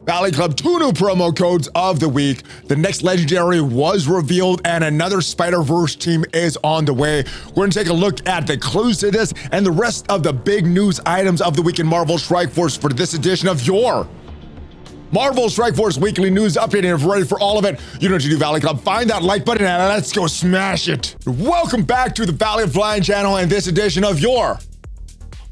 Valley Club, 2 new promo codes of the week. The next legendary was revealed and another Spiderverse team is on the way. We're gonna take a look at the clues to this and the rest of the big news items of the week in Marvel Strike Force for this edition of your Marvel Strike Force Weekly News Update. And if you're ready for all of it, you know what to do, Valley Club. Find that like button and let's go smash it. Welcome back to the ValleyFlyin channel and this edition of your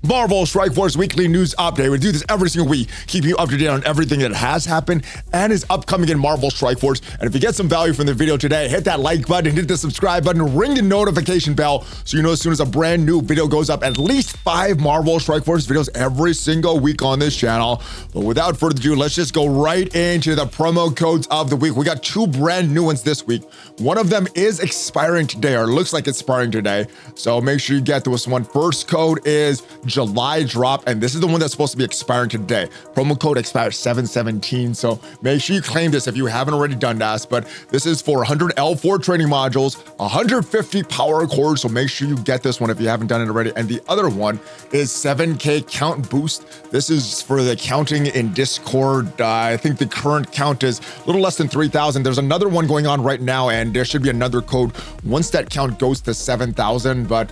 Marvel Strike Force Weekly News Update. We do this every single week, keeping you up to date on everything that has happened and is upcoming in Marvel Strike Force. And if you get some value from the video today, hit that like button, hit the subscribe button, ring the notification bell so you know as soon as a brand new video goes up. At least 5 Marvel Strike Force videos every single week on this channel. But without further ado, let's just go right into the promo codes of the week. We got 2 brand new ones this week. One of them is expiring today, or looks like it's expiring today. So make sure you get this one. First code is July drop, and this is the one that's supposed to be expiring today. Promo code expires 7/17, so make sure you claim this if you haven't already done that. But this is for 100 L4 training modules, 150 power cores, so make sure you get this one if you haven't done it already. And the other one is 7K count boost. This is for the counting in Discord. I think the current count is a little less than 3,000. There's another one going on right now, and there should be another code once that count goes to 7,000. But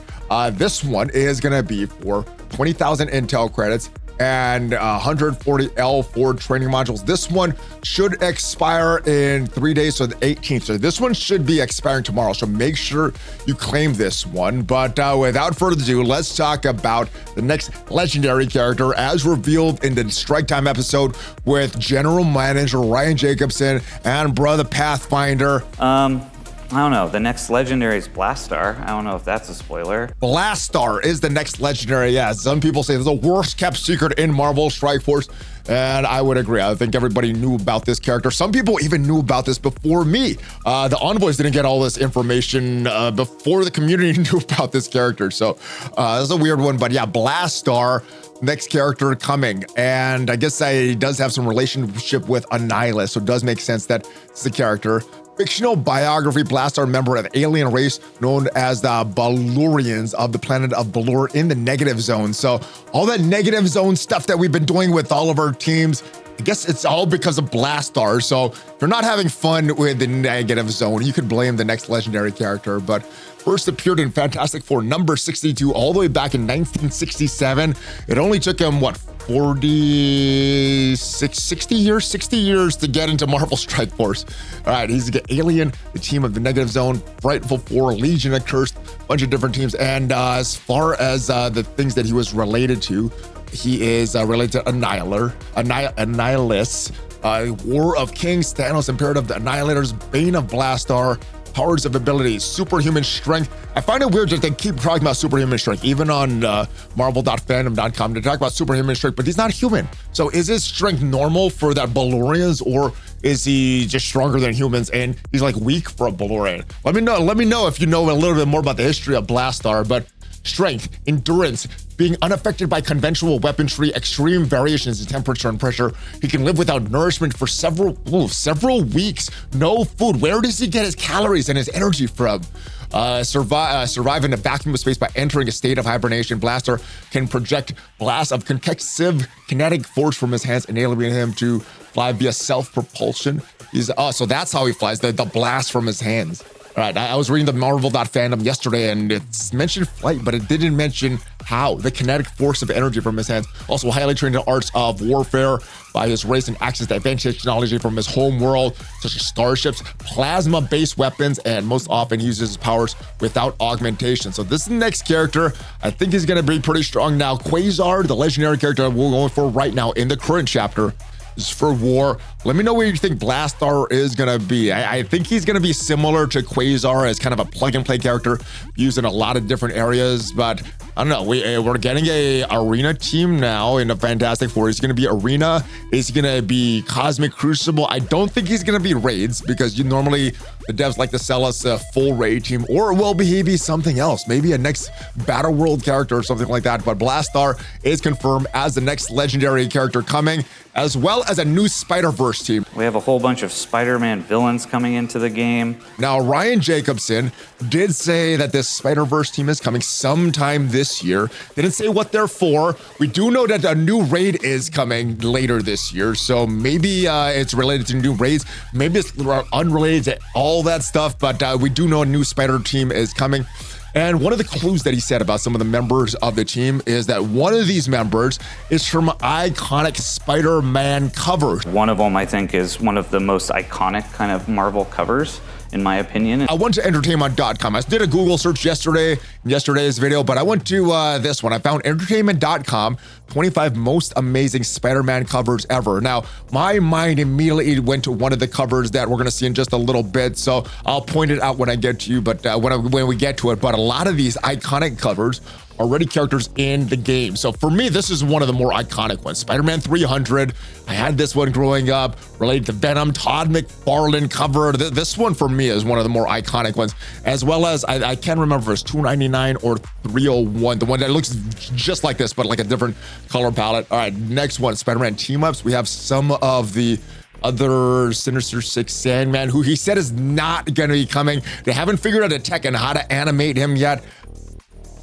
this one is gonna be for 20,000 intel credits and 140 L4 training modules. This one should expire in 3 days, so the 18th. So this one should be expiring tomorrow. So make sure you claim this one. But without further ado, let's talk about the next legendary character as revealed in the Strike Time episode with General Manager Ryan Jacobson and Brother Pathfinder. I don't know. The next legendary is Blastaar. I don't know if that's a spoiler. Blastaar is the next legendary. Yeah, some people say it's the worst kept secret in Marvel Strike Force, and I would agree. I think everybody knew about this character. Some people even knew about this before me. The envoys didn't get all this information before the community knew about this character. So that's a weird one. But yeah, Blastaar, next character coming. And I guess he does have some relationship with Annihilus, so it does make sense that it's the character. Fictional biography, Blastaar, member of alien race known as the Balurians of the planet of Balur in the negative zone. So all that negative zone stuff that we've been doing with all of our teams, I guess it's all because of Blastaar. So if you're not having fun with the negative zone, you could blame the next legendary character. But first appeared in Fantastic Four number 62 all the way back in 1967. It only took him, what, 60 years to get into Marvel Strike Force. All right, he's the Alien, the team of the Negative Zone, Frightful Four, Legion of Cursed, bunch of different teams. And as far as the things that he was related to, he is related to Annihilus, War of Kings, Thanos, Imperative, the Annihilators, Bane of Blastaar, powers of abilities, superhuman strength. I find it weird that they keep talking about superhuman strength, even on marvel.fandom.com. They talk about superhuman strength, but he's not human. So is his strength normal for that Balurians, or is he just stronger than humans and he's like weak for a Balurian? Let me know if you know a little bit more about the history of Blastaar. But strength, endurance, being unaffected by conventional weaponry, extreme variations in temperature and pressure. He can live without nourishment for several weeks, no food. Where does he get his calories and his energy from? Survive in a vacuum of space by entering a state of hibernation. Blastaar can project blasts of convective kinetic force from his hands, enabling him to fly via self-propulsion. So that's how he flies, the blast from his hands. All right, I was reading the Marvel.fandom yesterday, and it's mentioned flight, but it didn't mention how. The kinetic force of energy from his hands. Also highly trained in arts of warfare by his race and access to advanced technology from his home world, such as starships, plasma-based weapons, and most often uses his powers without augmentation. So this is the next character. I think he's going to be pretty strong now. Quasar, the legendary character we're going for right now in the current chapter, is for war. Let me know what you think Blastaar is gonna be. I think he's gonna be similar to Quasar as kind of a plug-and-play character used in a lot of different areas, but I don't know. We're getting a arena team now in the Fantastic Four. He's gonna be arena. He's gonna be Cosmic Crucible. I don't think he's gonna be raids because you normally the devs like to sell us a full raid team, or will he be something else? Maybe a next Battle World character or something like that. But Blastaar is confirmed as the next legendary character coming, as well as a new Spiderverse team. We have a whole bunch of Spider-Man villains coming into the game. Now, Ryan Jacobson did say that this Spiderverse team is coming sometime this year. They didn't say what they're for. We do know that a new raid is coming later this year, so maybe it's related to new raids. Maybe it's unrelated to all that stuff, but we do know a new Spider team is coming. And one of the clues that he said about some of the members of the team is that one of these members is from iconic Spider-Man covers. One of them, I think, is one of the most iconic kind of Marvel covers, in my opinion. I went to entertainment.com. I did a Google search yesterday's video, but I went to this one. I found entertainment.com, 25 most amazing Spider-Man covers ever. Now, my mind immediately went to one of the covers that we're going to see in just a little bit, so I'll point it out when I get to you, but when we get to it. But a lot of these iconic covers are already characters in the game. So for me, this is one of the more iconic ones. Spider-Man 300. I had this one growing up, related to Venom, Todd McFarlane cover. This one for me is one of the more iconic ones, as well as I can't remember if it's 299 or 301, the one that looks just like this, but like a different color palette. All right, next one, Spider-Man team-ups. We have some of the other Sinister Six Sandman, who he said is not going to be coming. They haven't figured out a tech and how to animate him yet.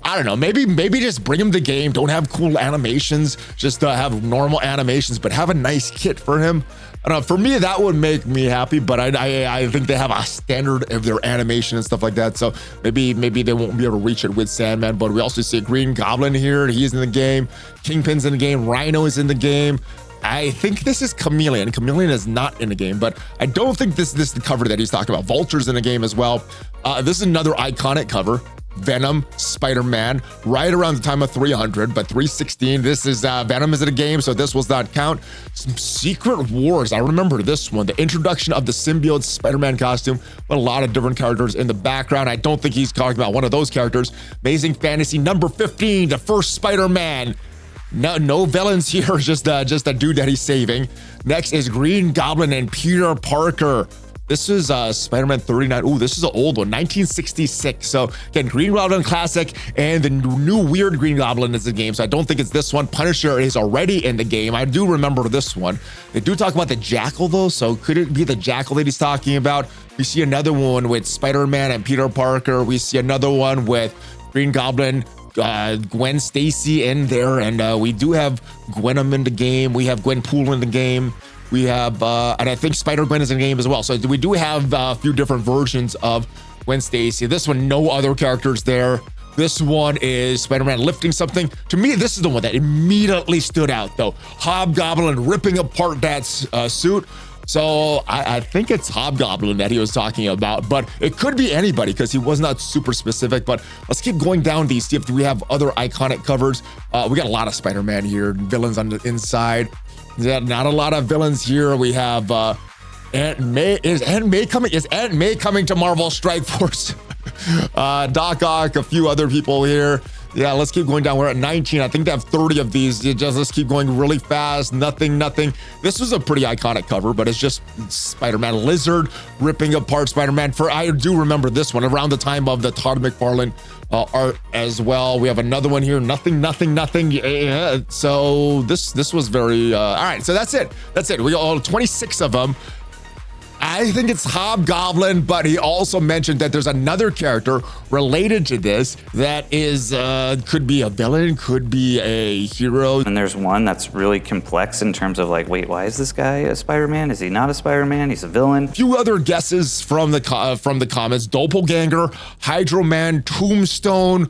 I don't know, maybe just bring him the game. Don't have cool animations, just have normal animations, but have a nice kit for him. I don't know, for me, that would make me happy, but I think they have a standard of their animation and stuff like that, so maybe they won't be able to reach it with Sandman. But we also see Green Goblin here. He's in the game. Kingpin's in the game. Rhino is in the game. I think this is Chameleon. Chameleon is not in the game, but I don't think this is the cover that he's talking about. Vulture's in the game as well. This is another iconic cover. Venom, Spider-Man, right around the time of 300, but 316, this is Venom is in a game, so this will not count. Some Secret Wars, I remember this one, the introduction of the symbiote Spider-Man costume, but a lot of different characters in the background. I don't think he's talking about one of those characters. Amazing Fantasy number 15, the first Spider-Man. No villains here, just a dude that he's saving. Next is Green Goblin and Peter Parker. This is Spider-Man 39. Ooh, this is an old one, 1966. So again, Green Goblin classic, and the new weird Green Goblin is in the game. So I don't think it's this one. Punisher is already in the game. I do remember this one. They do talk about the Jackal though, so could it be the Jackal that he's talking about? We see another one with Spider-Man and Peter Parker. We see another one with Green Goblin, Gwen Stacy in there, and we do have Gwenom in the game. We have Gwenpool in the game. We have, and I think Spider-Gwen is in the game as well. So we do have a few different versions of Gwen Stacy. This one, no other characters there. This one is Spider-Man lifting something. To me, this is the one that immediately stood out, though. Hobgoblin ripping apart that suit. So I think it's Hobgoblin that he was talking about, but it could be anybody because he was not super specific. But let's keep going down these, see if we have other iconic covers. We got a lot of Spider-Man here, villains on the inside. Yeah, not a lot of villains here. We have Aunt May. Is Aunt May coming? Is Aunt May coming to Marvel Strike Force? Doc Ock, a few other people here. Yeah, let's keep going down. We're at 19. I think they have 30 of these. Let's keep going really fast. Nothing. This was a pretty iconic cover, but it's just Spider-Man Lizard ripping apart Spider-Man. I do remember this one around the time of the Todd McFarlane art as well. We have another one here. Nothing. Yeah, so this was very all right. So that's it. We got all 26 of them. I think it's Hobgoblin, but he also mentioned that there's another character related to this that is could be a villain, could be a hero. And there's one that's really complex in terms of like, wait, why is this guy a Spider-Man? Is he not a Spider-Man? He's a villain. A few other guesses from the comments: Doppelganger, Hydro-Man, Tombstone.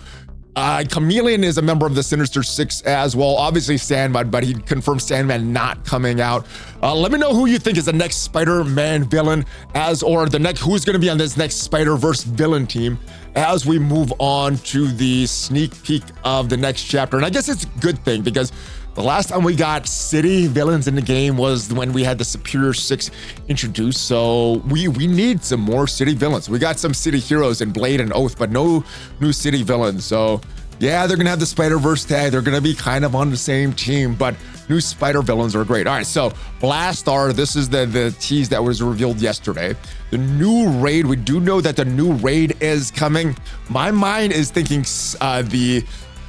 Chameleon is a member of the Sinister Six as well. Obviously Sandman, but he confirmed Sandman not coming out. Let me know who you think is the next Spider-Man villain or who's going to be on this next Spider-Verse villain team as we move on to the sneak peek of the next chapter. And I guess it's a good thing because the last time we got city villains in the game was when we had the Superior Six introduced. So we need some more city villains. We got some city heroes in Blade and Oath, but no new city villains. So yeah, they're gonna have the Spider-Verse tag. They're gonna be kind of on the same team, but new spider villains are great. All right, so Blastaar, this is the tease that was revealed yesterday. The new raid, we do know that the new raid is coming. My mind is thinking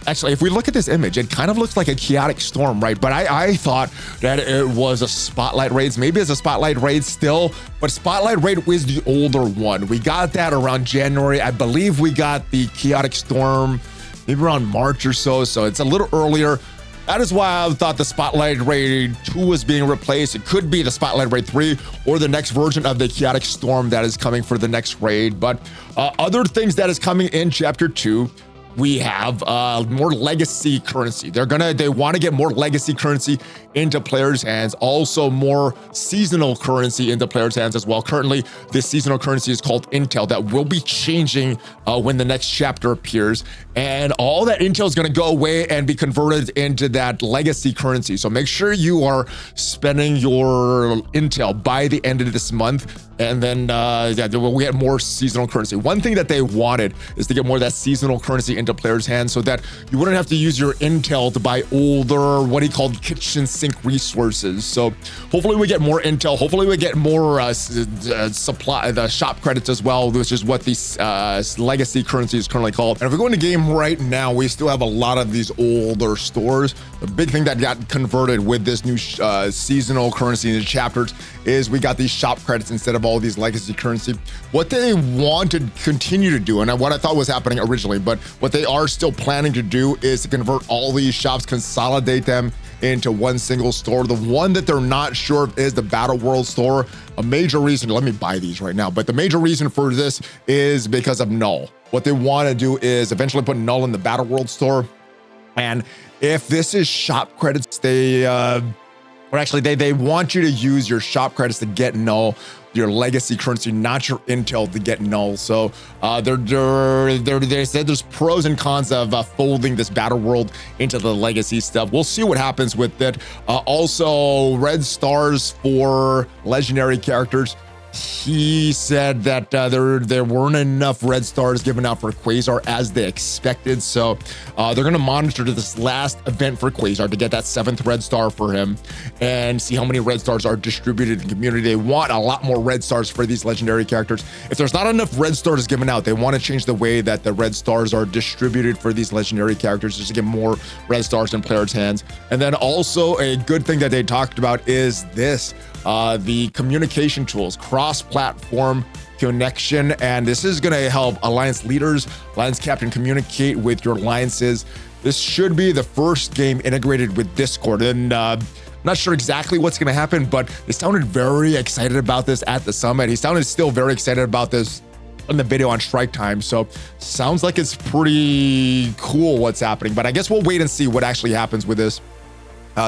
actually, if we look at this image, it kind of looks like a chaotic storm, right? But I thought that it was a spotlight raid. Maybe it's a spotlight raid still, but spotlight raid was the older one. We got that around January. I believe we got the chaotic storm maybe around March or so. So it's a little earlier. That is why I thought the Spotlight Raid 2 was being replaced. It could be the Spotlight Raid 3 or the next version of the Chaotic Storm that is coming for the next raid. But other things that is coming in Chapter 2, we have more legacy currency. They want to get more legacy currency into players' hands, also more seasonal currency into players' hands as well. Currently, this seasonal currency is called Intel. That will be changing when the next chapter appears, and all that Intel is going to go away and be converted into that legacy currency. So make sure you are spending your Intel by the end of this month, and then we'll get more seasonal currency. One thing that they wanted is to get more of that seasonal currency into players' hands so that you wouldn't have to use your Intel to buy older, what he called kitchen sink resources. So hopefully we get more Intel. Hopefully we get more the shop credits as well, which is what the legacy currency is currently called. And if we go into game right now, we still have a lot of these older stores. The big thing that got converted with this new seasonal currency in the chapters is we got these shop credits instead of all these legacy currency. What they want to continue to do, and what I thought was happening originally, but what they are still planning to do is to convert all these shops, consolidate them into one single store. The one that they're not sure of is the Battle World store. A major reason, let me buy these right now, but the major reason for this is because of Null. What they want to do is eventually put Null in the Battle World store. And if this is shop credits, they want you to use your shop credits to get Null, your legacy currency, not your Intel to get Null. So they said there's pros and cons of folding this Battle World into the legacy stuff. We'll see what happens with it. Also, red stars for legendary characters. He said that there weren't enough red stars given out for Quasar as they expected. So they're going to monitor this last event for Quasar to get that 7th red star for him and see how many red stars are distributed in the community. They want a lot more red stars for these legendary characters. If there's not enough red stars given out, they want to change the way that the red stars are distributed for these legendary characters just to get more red stars in players' hands. And then also a good thing that they talked about is this. The communication tools, cross-platform connection, and this is going to help alliance leaders, alliance captain communicate with your alliances. This should be the first game integrated with Discord, and I'm not sure exactly what's going to happen, but they sounded very excited about this at the summit. He sounded still very excited about this in the video on Strike Time, so sounds like it's pretty cool what's happening, but I guess we'll wait and see what actually happens with this.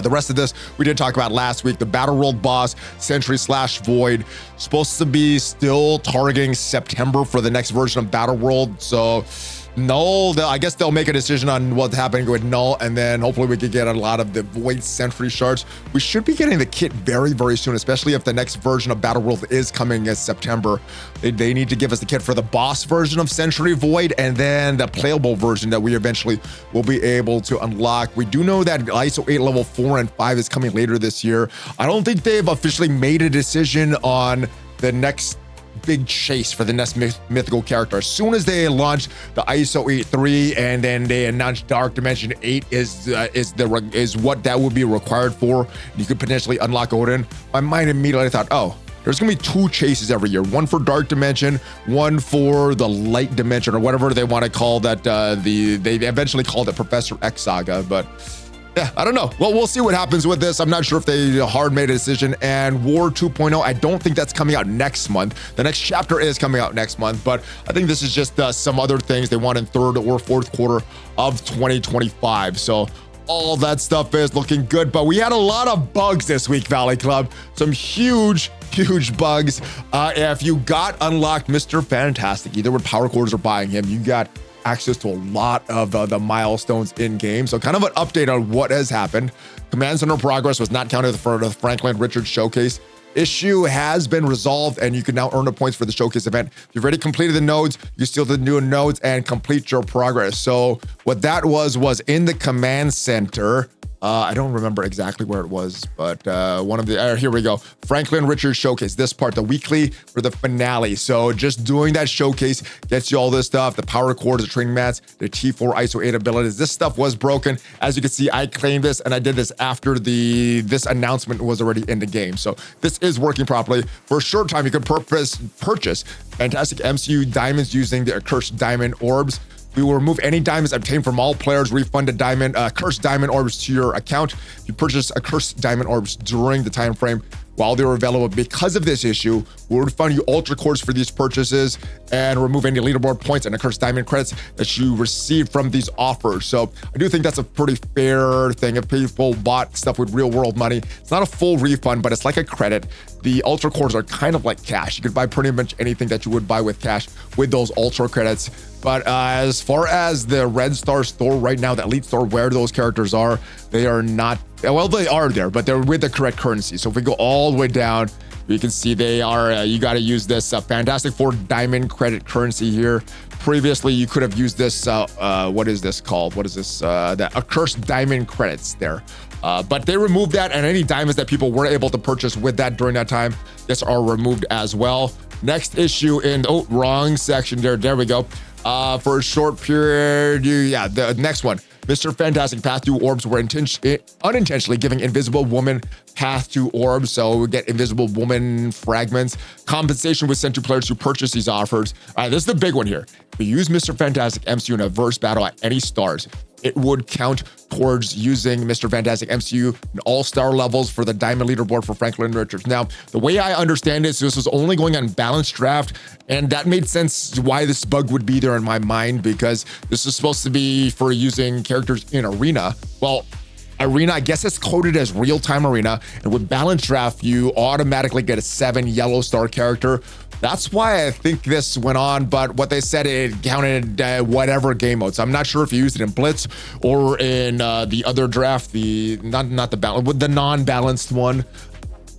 The rest of this we did talk about last week. The Battle World boss, Sentry/Void, supposed to be still targeting September for the next version of Battle World. So Null, I guess they'll make a decision on what's happening with Null, and then hopefully we could get a lot of the Void Sentry shards. We should be getting the kit very, very soon, especially if the next version of Battle World is coming in September. They need to give us the kit for the boss version of Sentry Void, and then the playable version that we eventually will be able to unlock. We do know that ISO 8 level 4 and 5 is coming later this year. I don't think they've officially made a decision on the next big chase for the next mythical character. As soon as they launched the ISO 8.3 and then they announced Dark Dimension 8 is what that would be required for, you could potentially unlock Odin, my mind immediately thought, oh, there's gonna be 2 chases every year, one for Dark Dimension, one for the Light Dimension, or whatever they want to call that. They eventually called it Professor X Saga, but yeah, I don't know. Well, we'll see what happens with this. I'm not sure if they hard made a decision. And War 2.0, I don't think that's coming out next month. The next chapter is coming out next month, but I think this is just some other things they want in 3rd or 4th quarter of 2025. So all that stuff is looking good, but we had a lot of bugs this week, Valley Club. Some huge bugs. If you got unlocked Mr. Fantastic, either with power cores or buying him, you got access to a lot of the milestones in game. So kind of an update on what has happened. Command Center progress was not counted for the Franklin Richards showcase. Issue has been resolved, and you can now earn the points for the showcase event. If you've already completed the nodes, you still have to do nodes and complete your progress. So what that was in the Command Center, I don't remember exactly where it was, but one of the, here we go. Franklin Richards Showcase, this part, the weekly for the finale. So just doing that showcase gets you all this stuff, the power cords, the training mats, the T4 ISO 8 abilities. This stuff was broken. As you can see, I claimed this and I did this after this announcement was already in the game. So this is working properly. For a short time, you can purchase fantastic MCU diamonds using the accursed diamond orbs. We will remove any diamonds obtained from all players, refund a cursed diamond orbs to your account. If you purchase a cursed diamond orbs during the time frame while they were available. Because of this issue, we'll refund you ultra cores for these purchases and remove any leaderboard points and accursed diamond credits that you received from these offers. So I do think that's a pretty fair thing. If people bought stuff with real world money, it's not a full refund, but it's like a credit. The ultra cores are kind of like cash. You could buy pretty much anything that you would buy with cash with those ultra credits. But as far as the Red Star store right now, the Elite store, where those characters are, they are not, well, they are there, but they're with the correct currency. So if we go all the way down, you can see they are, you got to use this Fantastic Four diamond credit currency here. Previously, you could have used this, what is this called? What is this? The accursed diamond credits there. But they removed that, and any diamonds that people weren't able to purchase with that during that time, this are removed as well. Next issue in, oh, wrong section there. There we go. For a short period, the next one. Mr. Fantastic Path to Orbs were unintentionally giving Invisible Woman path to orbs, so we get Invisible Woman fragments. Compensation was sent to players who purchase these offers. All right, this is the big one here. If you use Mr. Fantastic MCU in a verse battle at any stars, it would count towards using Mr. Fantastic MCU in all-star levels for the diamond leaderboard for Franklin Richards. Now, the way I understand it, so this was only going on balanced draft, and that made sense why this bug would be there in my mind, because this is supposed to be for using characters in arena. Well, arena, I guess it's coded as real-time arena, and with balanced draft, you automatically get a 7 yellow star character. That's why I think this went on, but what they said, it counted whatever game modes. I'm not sure if you used it in Blitz or in the other draft, the non-balanced one.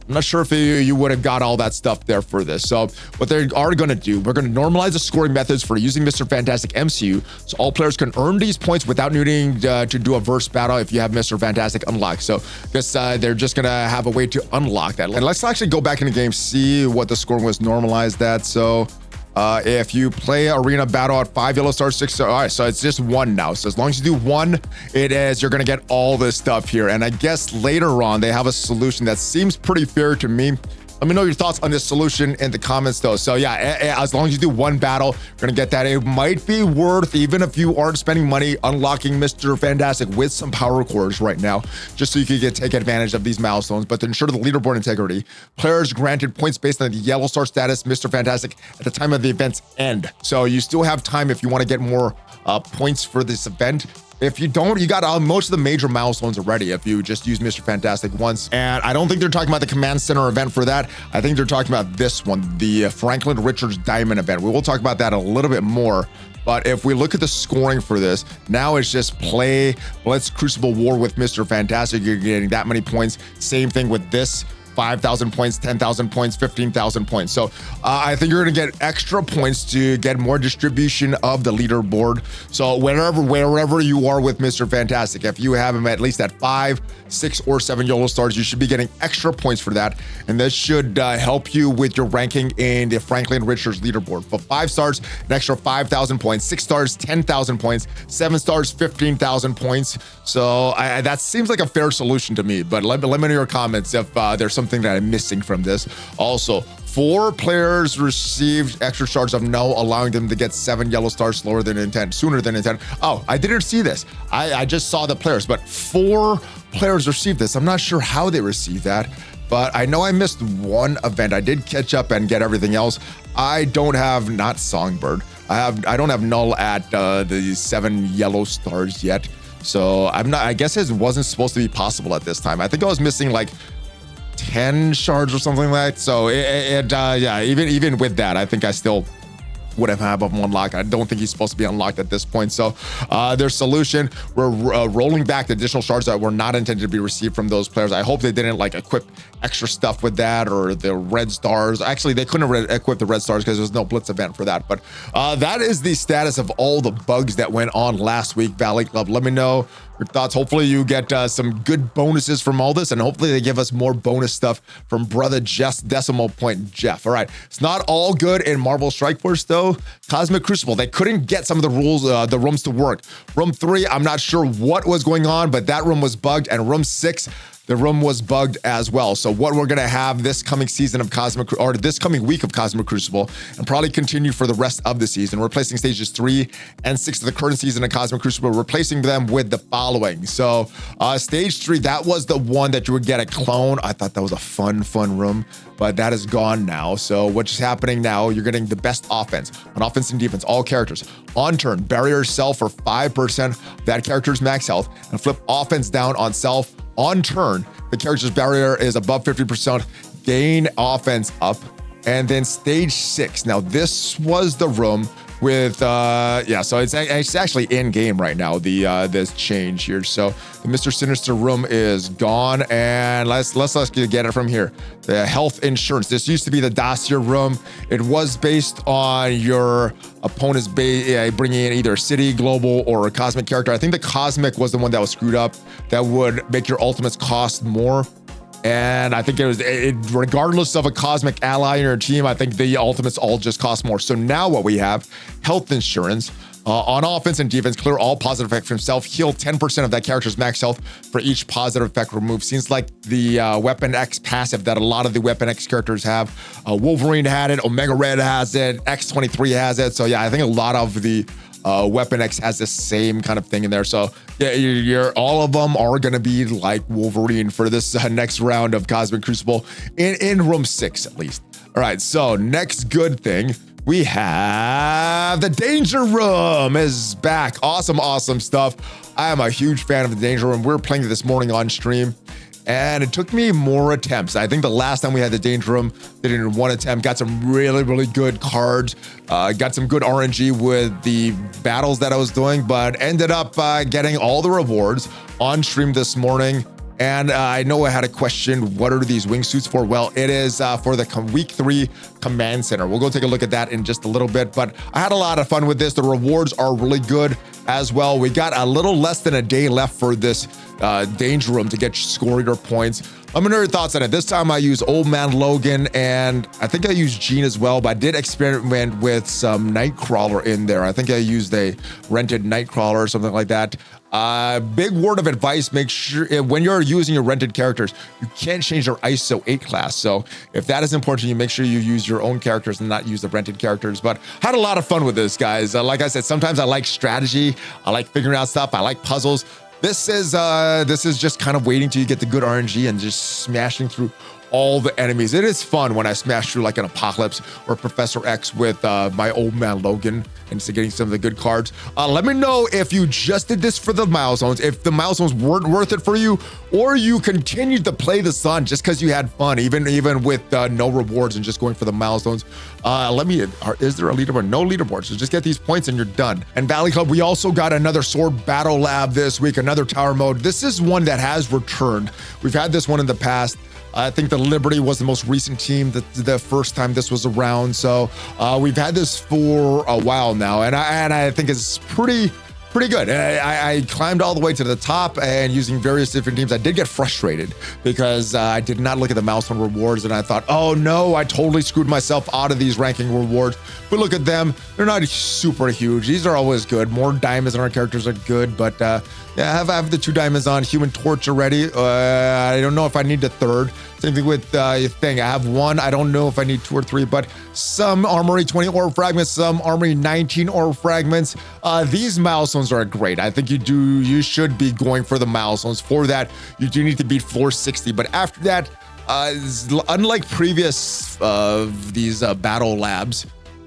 I'm not sure if you would have got all that stuff there for this. So what they are going to do, we're going to normalize the scoring methods for using Mr. Fantastic MCU, so all players can earn these points without needing to do a verse battle if you have Mr. Fantastic unlocked. So this, they're just going to have a way to unlock that. And let's actually go back in the game, see what the scoring was normalized at. So if you play arena battle at 5 yellow stars, 6 stars, all right, so it's just 1 now. So as long as you do 1, you're gonna get all this stuff here. And I guess later on they have a solution that seems pretty fair to me. Let me know your thoughts on this solution in the comments though. So yeah, as long as you do 1 battle, you're gonna get that. It might be worth, even if you aren't spending money, unlocking Mr. Fantastic with some power cores right now, just so you can take advantage of these milestones. But to ensure the leaderboard integrity, players granted points based on the yellow star status Mr. Fantastic at the time of the event's end. So you still have time if you want to get more points for this event. If you don't, you got most of the major milestones already if you just use Mr. Fantastic once. And I don't think they're talking about the Command Center event for that. I think they're talking about this one, the Franklin Richards Diamond event. We will talk about that a little bit more. But if we look at the scoring for this, now it's just play Blitz Crucible War with Mr. Fantastic. You're getting that many points. Same thing with this. 5,000 points, 10,000 points, 15,000 points. So I think you're going to get extra points to get more distribution of the leaderboard. So wherever you are with Mr. Fantastic, if you have him at least at 5, 6, or 7 yellow stars, you should be getting extra points for that. And this should help you with your ranking in the Franklin Richards leaderboard. For 5 stars, an extra 5,000 points, 6 stars, 10,000 points, 7 stars, 15,000 points. So that seems like a fair solution to me, but let me know your comments if there's something that I'm missing from this. Also, 4 players received extra stars of no, allowing them to get 7 yellow stars sooner than intent. Oh, I didn't see this. I just saw the players, but 4 players received this. I'm not sure how they received that, but I know I missed 1 event. I did catch up and get everything else. I don't have, not Songbird. I don't have null at the 7 yellow stars yet. So I guess it wasn't supposed to be possible at this time. I think I was missing like 10 shards or something like that. So yeah, even with that, I think I still would have had him unlocked. I don't think he's supposed to be unlocked at this point. So their solution, we're rolling back the additional shards that were not intended to be received from those players. I hope they didn't like equip extra stuff with that, or the red stars. Actually, they couldn't equip the red stars because there's no blitz event for that. But that is the status of all the bugs that went on last week, Valley Club. Let me know your thoughts. Hopefully you get some good bonuses from all this, and hopefully they give us more bonus stuff from brother Decimal Point Jeff. All right, it's not all good in Marvel Strike Force though. Cosmic Crucible, they couldn't get some of the rules, the rooms to work. Room 3, I'm not sure what was going on, but that room was bugged, and room 6, the room was bugged as well. So what we're gonna have this coming season of this coming week of Cosmic Crucible, and probably continue for the rest of the season, replacing stages 3 and 6 of the current season of Cosmic Crucible, replacing them with the following. So stage 3, that was the one that you would get a clone. I thought that was a fun room, but that is gone now. So what's happening now, you're getting the best offense. On offense and defense, all characters. On turn, barrier self for 5%, that character's max health, and flip offense down on self. On turn, the character's barrier is above 50%, gain offense up. And then stage 6. Now this was the room with so it's actually in game right now, this change here. So the Mr. Sinister room is gone, and let's get it from here. The health insurance, this used to be the dossier room. It was based on your opponent's bringing in either a city, global, or a cosmic character. I think the cosmic was the one that was screwed up, that would make your ultimates cost more. And I think regardless of a cosmic ally in your team, I think the ultimates all just cost more. So now what we have, health insurance. On offense and defense, clear all positive effects from self, heal 10% of that character's max health for each positive effect removed. Seems like the Weapon X passive that a lot of the Weapon X characters have. Wolverine had it, Omega Red has it, X-23 has it. So yeah, I think a lot of the Weapon X has the same kind of thing in there. So yeah, all of them are going to be like Wolverine for this next round of Cosmic Crucible in room 6 at least. All right, so next good thing, we have the Danger Room is back. Awesome stuff. I am a huge fan of the Danger Room. We were playing it this morning on stream, and it took me more attempts. I think the last time we had the Danger Room, did it in one attempt, got some really good cards, got some good RNG with the battles that I was doing, but ended up getting all the rewards on stream this morning. And I know I had a question, what are these wingsuits for? Well, it is for the week 3 command center. We'll go take a look at that in just a little bit, but I had a lot of fun with this. The rewards are really good as well. We got a little less than a day left for this Danger Room to get score your points. Let me know your thoughts on it. This time I use Old Man Logan, and I think I used Jean as well, but I did experiment with some Nightcrawler in there. I think I used a rented Nightcrawler or something like that. Big word of advice, make sure when you're using your rented characters, you can't change their ISO 8 class. So if that is important to you, make sure you use your own characters and not use the rented characters. But I had a lot of fun with this, guys. Like I said, sometimes I like strategy. I like figuring out stuff. I like puzzles. This is just kind of waiting till you get the good RNG and just smashing through all the enemies. It is fun when I smash through like an Apocalypse or Professor X with my Old Man Logan and so getting some of the good cards. Let me know if you just did this for the milestones, if the milestones weren't worth it for you, or you continued to play the sun just because you had fun, even with no rewards and just going for the milestones. Is there a leaderboard? No leaderboard. So just get these points and you're done. And Valley Club, we also got another Sword Battle Lab this week, another tower mode. This is one that has returned. We've had this one in the past. I think the Liberty was the most recent team the first time this was around. So we've had this for a while now, and I think it's pretty good. I climbed all the way to the top, and using various different teams, I did get frustrated because I did not look at the milestone rewards, and I thought, oh no, I totally screwed myself out of these ranking rewards. But look at them, they're not super huge. These are always good. More diamonds on our characters are good, but yeah, I have the 2 diamonds on Human Torch already. I don't know if I need the 3rd. Same thing with Thing. I have 1. I don't know if I need 2 or 3, but some Armory 20 orb fragments, some Armory 19 orb fragments. These milestones are great. I think you should be going for the milestones. For that, you do need to beat floor 60. But after that, unlike previous these battle labs,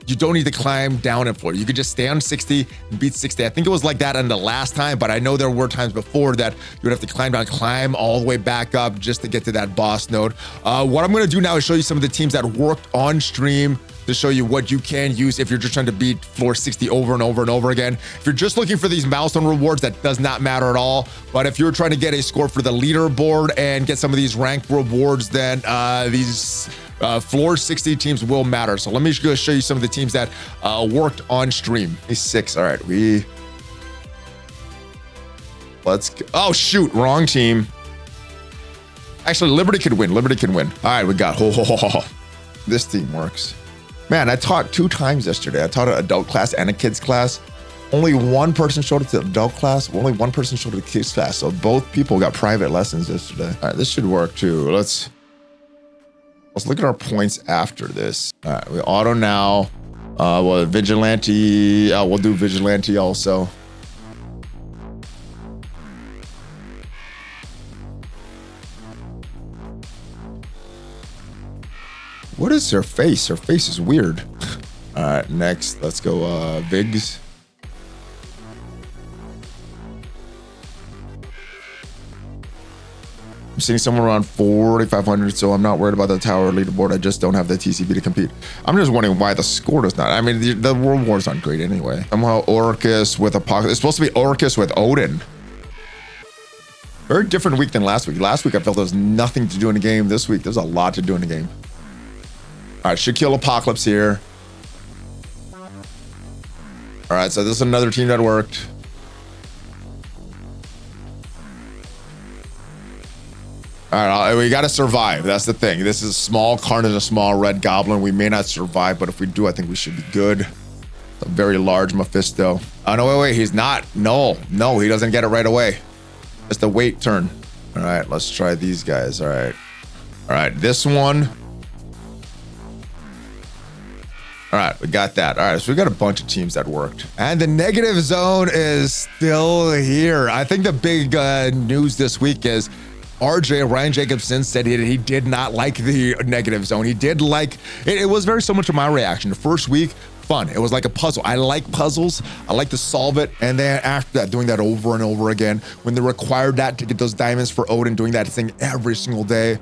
you don't need to climb down in floor. You could just stay on 60 and beat 60. I think it was like that in the last time, but I know there were times before that you would have to climb all the way back up just to get to that boss node. What I'm gonna do now is show you some of the teams that worked on stream to show you what you can use if you're just trying to beat floor 60 over and over and over again. If you're just looking for these milestone rewards, that does not matter at all. But if you're trying to get a score for the leaderboard and get some of these ranked rewards, then these floor 60 teams will matter. So let me just show you some of the teams that worked on stream. 6. All right, Let's go. Oh, shoot. Wrong team. Actually, Liberty could win. Liberty can win. All right, we got. This team works. Man, I taught 2 times yesterday. I taught an adult class and a kids class. Only one person showed it to the adult class. Only one person showed it to the kids class. So both people got private lessons yesterday. All right, this should work too. Let's look at our points after this. All right, we auto now. Well, Vigilante. We'll do Vigilante also. What is her face? Her face is weird. All right, next, let's go Vigs. I'm seeing somewhere around 4,500, so I'm not worried about the tower leaderboard. I just don't have the TCB to compete. I'm just wondering why the score does not. I mean, the World War's not great anyway. Somehow Orcus with a pocket. It's supposed to be Orcus with Odin. Very different week than last week. Last week, I felt there was nothing to do in the game. This week, there's a lot to do in the game. All right, should kill Apocalypse here. All right, so this is another team that worked. All right, we got to survive. That's the thing. This is a small Carnage, a small red goblin. We may not survive, but if we do, I think we should be good. It's a very large Mephisto. Oh, no, wait. He's not. No, he doesn't get it right away. It's the wait turn. All right, let's try these guys. All right, this one. All right, we got that. All right, so we got a bunch of teams that worked. And the negative zone is still here. I think the big news this week is RJ, Ryan Jacobson, said he did not like the negative zone. He did like, it was very similar to my reaction. The first week, fun. It was like a puzzle. I like puzzles. I like to solve it. And then after that, doing that over and over again, when they required that to get those diamonds for Odin, doing that thing every single day,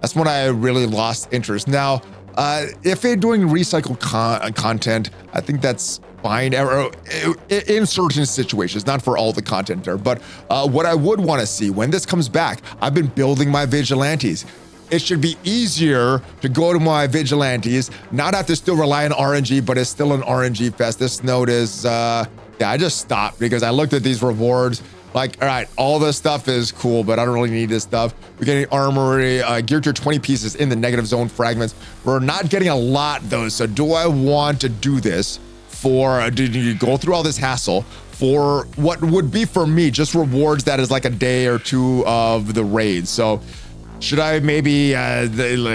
that's when I really lost interest. Now, if they're doing recycled content, I think that's fine in certain situations, not for all the content there. But what I would want to see when this comes back, I've been building my vigilantes. It should be easier to go to my vigilantes, not have to still rely on RNG, but it's still an RNG fest. This note is, yeah, I just stopped because I looked at these rewards. Like, all right, all this stuff is cool, but I don't really need this stuff. We're getting armory, gear tier 20 pieces in the negative zone fragments. We're not getting a lot though. So do I want to do this for, do you go through all this hassle for what would be for me, just rewards that is like a day or two of the raids? So should I maybe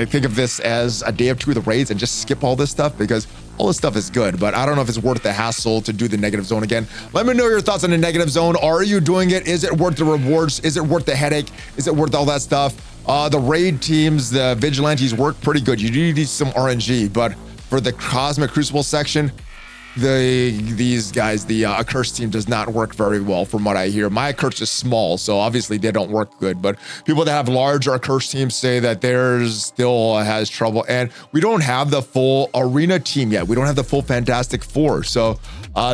think of this as a day or two of the raids and just skip all this stuff? Because all this stuff is good, but I don't know if it's worth the hassle to do the negative zone again. Let me know your thoughts on the negative zone. Are you doing it? Is it worth the rewards? Is it worth the headache? Is it worth all that stuff? The raid teams, the vigilantes work pretty good. You do need some RNG, but for the Cosmic Crucible section, these guys, the Accursed team does not work very well from what I hear. My Accursed is small, so obviously they don't work good, but people that have larger Accursed teams say that theirs still has trouble. And we don't have the full arena team yet. We don't have the full Fantastic Four. So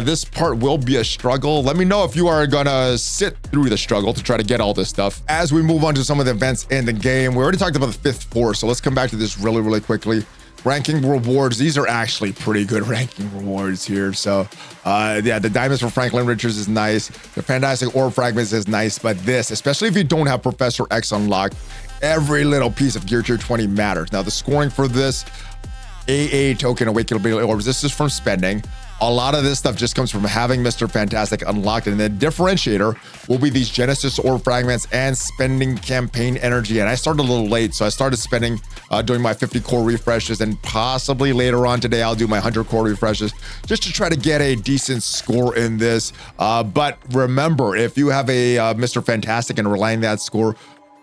this part will be a struggle. Let me know if you are gonna sit through the struggle to try to get all this stuff. As we move on to some of the events in the game, we already talked about the 5th force, so let's come back to this really quickly. Ranking rewards, these are actually pretty good ranking rewards here. So yeah, the diamonds for Franklin Richards is nice. The Fantastic Orb Fragments is nice, but this, especially if you don't have Professor X unlocked, every little piece of gear tier 20 matters. Now the scoring for this AA token awakened ability orbs, this is from spending. A lot of this stuff just comes from having Mr. Fantastic unlocked, and the differentiator will be these Genesis Orb Fragments and spending campaign energy. And I started a little late, so I started spending doing my 50 core refreshes, and possibly later on today I'll do my 100 core refreshes just to try to get a decent score in this. But remember, if you have a Mr. Fantastic and relying that score,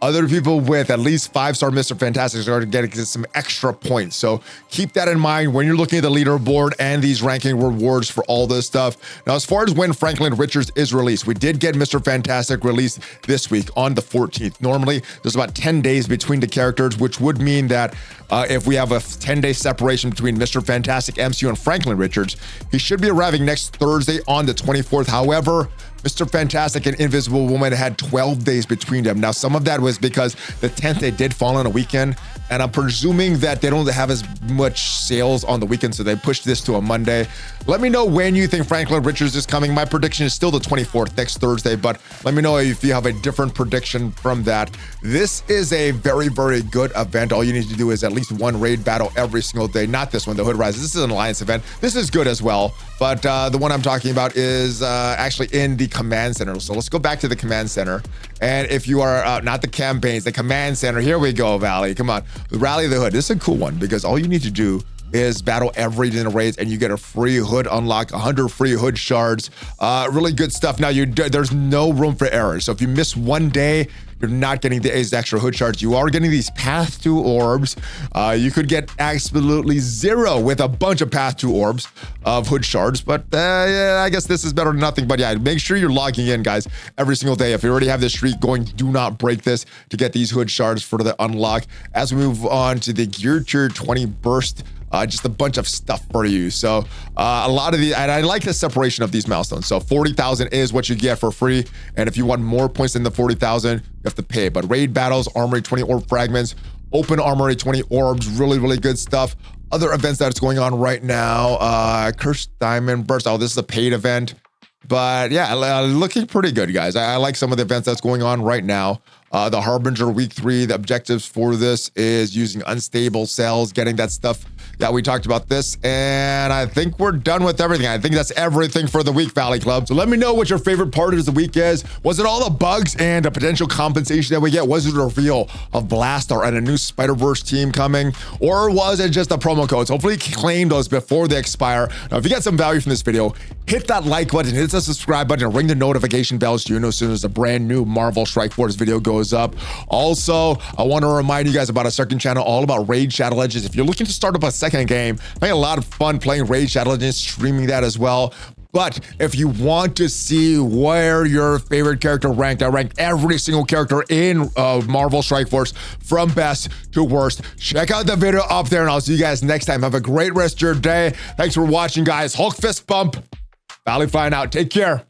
other people with at least 5-star Mr. Fantastic are getting some extra points. So keep that in mind when you're looking at the leaderboard and these ranking rewards for all this stuff. Now, as far as when Franklin Richards is released, we did get Mr. Fantastic released this week on the 14th. Normally, there's about 10 days between the characters, which would mean that if we have a 10-day separation between Mr. Fantastic, MCU, and Franklin Richards, he should be arriving next Thursday on the 24th. However, Mr. Fantastic and Invisible Woman had 12 days between them. Now, some of that was because the 10th day did fall on a weekend, and I'm presuming that they don't have as much sales on the weekend, so they pushed this to a Monday. Let me know when you think Franklin Richards is coming. My prediction is still the 24th, next Thursday, but let me know if you have a different prediction from that. This is a very, very good event. All you need to do is at least one raid battle every single day. Not this one, the Hood Rise. This is an Alliance event. This is good as well, but the one I'm talking about is actually in the Command Center. So let's go back to the Command Center. And if you are not the campaigns, the Command Center, here we go, Valley. Come on, Rally the Hood. This is a cool one because all you need to do is battle every day in the raids and you get a free hood unlock, 100 free hood shards. Really good stuff. Now, there's no room for error. So if you miss one day, you're not getting these extra hood shards. You are getting these Path to orbs. You could get absolutely zero with a bunch of Path to orbs of hood shards, but yeah, I guess this is better than nothing. But yeah, make sure you're logging in, guys, every single day. If you already have this streak going, do not break this to get these hood shards for the unlock. As we move on to the Gear Tier 20 burst, just a bunch of stuff for you. So a lot of the, and I like the separation of these milestones. So 40,000 is what you get for free. And if you want more points than the 40,000, you have to pay. But raid battles, armory 20 orb fragments, open armory 20 orbs, really, really good stuff. Other events that's going on right now, Cursed Diamond Burst. Oh, this is a paid event. But yeah, looking pretty good, guys. I like some of the events that's going on right now. The Harbinger Week 3, the objectives for this is using unstable cells, getting that stuff. Yeah, we talked about this, and I think we're done with everything. I think that's everything for the week, Valley Club. So let me know what your favorite part of the week is. Was it all the bugs and the potential compensation that we get? Was it a reveal of Blastaar and a new Spiderverse team coming? Or was it just the promo codes? Hopefully claim those before they expire. Now, if you got some value from this video, hit that like button, hit the subscribe button, and ring the notification bells so you know as soon as a brand new Marvel Strike Force video goes up. Also, I want to remind you guys about a second channel all about Raid Shadow Legends. If you're looking to start up a second game, I had a lot of fun playing Raid Shadow Legends, streaming that as well. But if you want to see where your favorite character ranked, I ranked every single character in Marvel Strike Force from best to worst. Check out the video up there, and I'll see you guys next time. Have a great rest of your day. Thanks for watching, guys. Hulk fist bump. ValleyFlyin out. Take care.